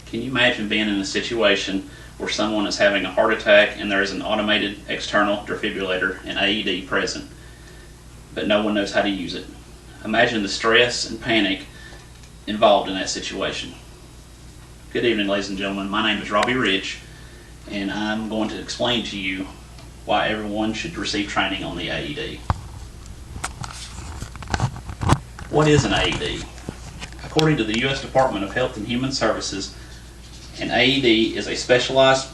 Can you imagine being in a situation where someone is having a heart attack and there is an automated external defibrillator and AED present, but no one knows how to use it? Imagine the stress and panic involved in that situation. Good evening, ladies and gentlemen. My name is Robbie Rich, and I'm going to explain to you why everyone should receive training on the AED. What is an AED? According to the U.S. Department of Health and Human Services, an AED is a specialized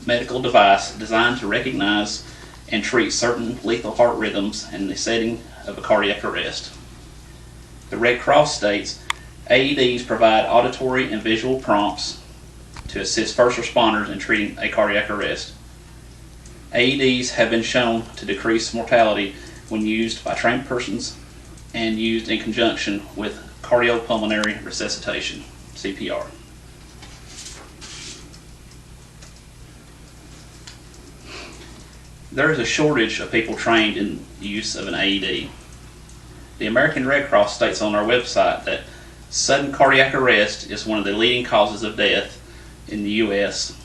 medical device designed to recognize and treat certain lethal heart rhythms in the setting of a cardiac arrest. The Red Cross states AEDs provide auditory and visual prompts to assist first responders in treating a cardiac arrest. AEDs have been shown to decrease mortality when used by trained persons and used in conjunction with cardiopulmonary resuscitation, CPR. There is a shortage of people trained in the use of an AED. The American Red Cross states on our website that sudden cardiac arrest is one of the leading causes of death in the U.S.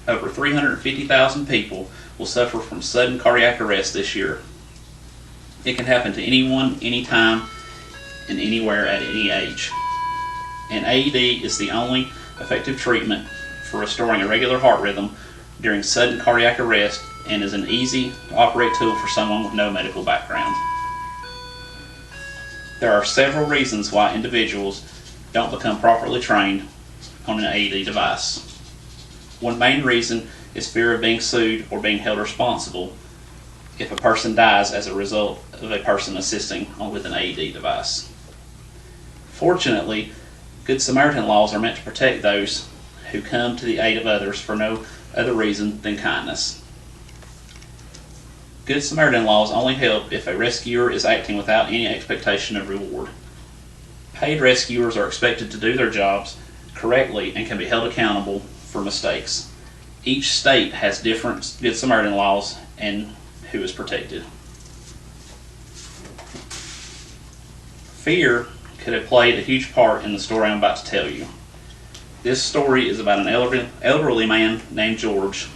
Over 350,000 people will suffer from sudden cardiac arrest this year. It can happen to anyone, anytime, and anywhere at any age. An AED is the only effective treatment for restoring a regular heart rhythm during sudden cardiac arrest and is an easy to operate tool for someone with no medical background. There are several reasons why individuals don't become properly trained on an AED device. One main reason is fear of being sued or being held responsible if a person dies as a result of a person assisting with an AED device. Fortunately, Good Samaritan laws are meant to protect those who come to the aid of others for no other reason than kindness. Good Samaritan laws only help if a rescuer is acting without any expectation of reward. Paid rescuers are expected to do their jobs correctly and can be held accountable for mistakes. Each state has different Good Samaritan laws and who is protected. Fear could have played a huge part in the story I'm about to tell you. This story is about an elderly man named George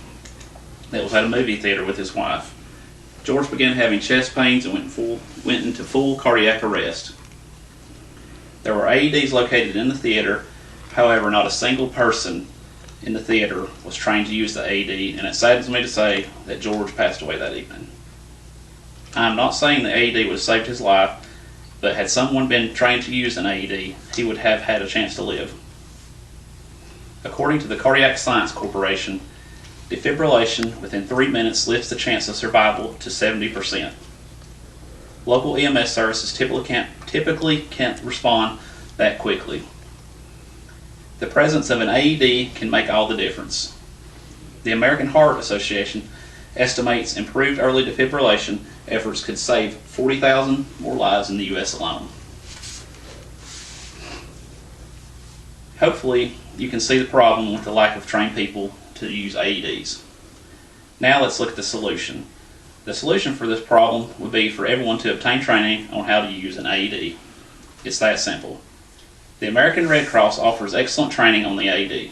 that was at a movie theater with his wife. George began having chest pains and went into full cardiac arrest. There were AEDs located in the theater, however, not a single person in the theater was trained to use the AED, and it saddens me to say that George passed away that evening. I am not saying the AED would have saved his life, but had someone been trained to use an AED, he would have had a chance to live. According to the Cardiac Science Corporation, defibrillation within 3 minutes lifts the chance of survival to 70%. Local EMS services typically can't respond that quickly. The presence of an AED can make all the difference. The American Heart Association estimates improved early defibrillation efforts could save 40,000 more lives in the U.S. alone. Hopefully, you can see the problem with the lack of trained people to use AEDs. Now let's look at the solution. The solution for this problem would be for everyone to obtain training on how to use an AED. It's that simple. The American Red Cross offers excellent training on the AED.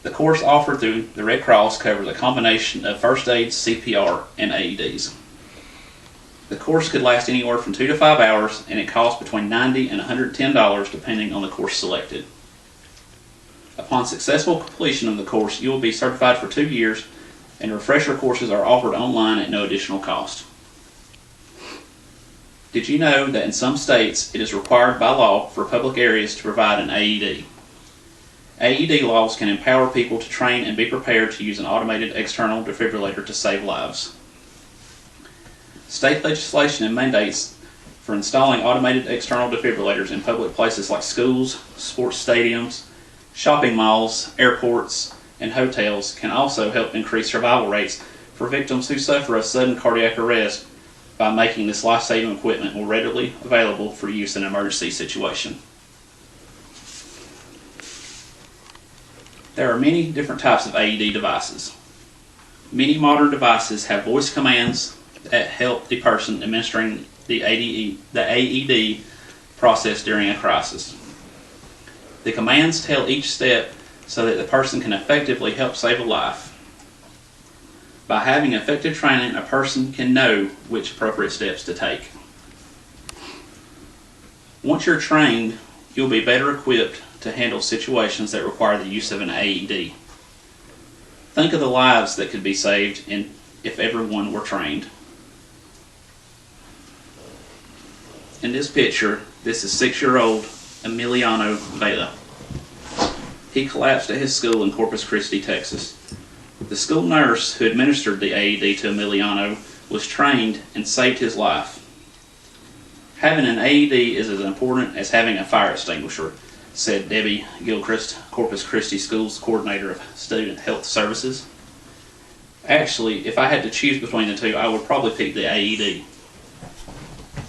The course offered through the Red Cross covers a combination of first aid, CPR, and AEDs. The course could last anywhere from 2 to 5 hours, and it costs between $90 and $110 depending on the course selected. Upon successful completion of the course, you will be certified for 2 years, and refresher courses are offered online at no additional cost. Did you know that in some states it is required by law for public areas to provide an AED? AED laws can empower people to train and be prepared to use an automated external defibrillator to save lives. State legislation and mandates for installing automated external defibrillators in public places like schools, sports stadiums, shopping malls, airports, and hotels can also help increase survival rates for victims who suffer a sudden cardiac arrest by making this life-saving equipment more readily available for use in an emergency situation. There are many different types of AED devices. Many modern devices have voice commands that help the person administering the AED process during a crisis. The commands tell each step so that the person can effectively help save a life. By having effective training, a person can know which appropriate steps to take. Once you're trained, you'll be better equipped to handle situations that require the use of an AED. Think of the lives that could be saved if everyone were trained. In this picture, this is 6-year-old Emiliano Vela. He collapsed at his school in Corpus Christi, Texas. The school nurse who administered the AED to Emiliano was trained and saved his life. Having an AED is as important as having a fire extinguisher, said Debbie Gilchrist, Corpus Christi Schools Coordinator of Student Health Services. Actually, if I had to choose between the two, I would probably pick the AED.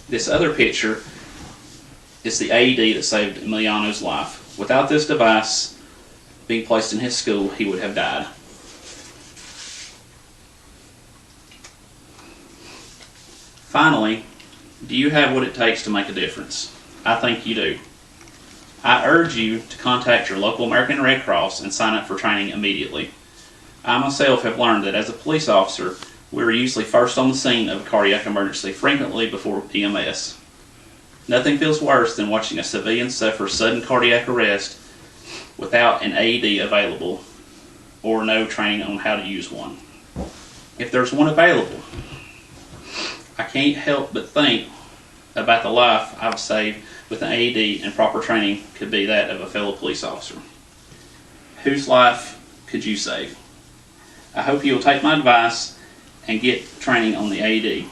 This other picture is the AED that saved Emiliano's life. Without this device being placed in his school, he would have died. Finally, do you have what it takes to make a difference? I think you do. I urge you to contact your local American Red Cross and sign up for training immediately. I myself have learned that as a police officer, we are usually first on the scene of a cardiac emergency, frequently before EMS. Nothing feels worse than watching a civilian suffer sudden cardiac arrest without an AED available or no training on how to use one. If there's one available, I can't help but think about the life I've saved with an AED, and proper training could be that of a fellow police officer. Whose life could you save? I hope you'll take my advice and get training on the AED.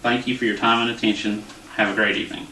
Thank you for your time and attention. Have a great evening.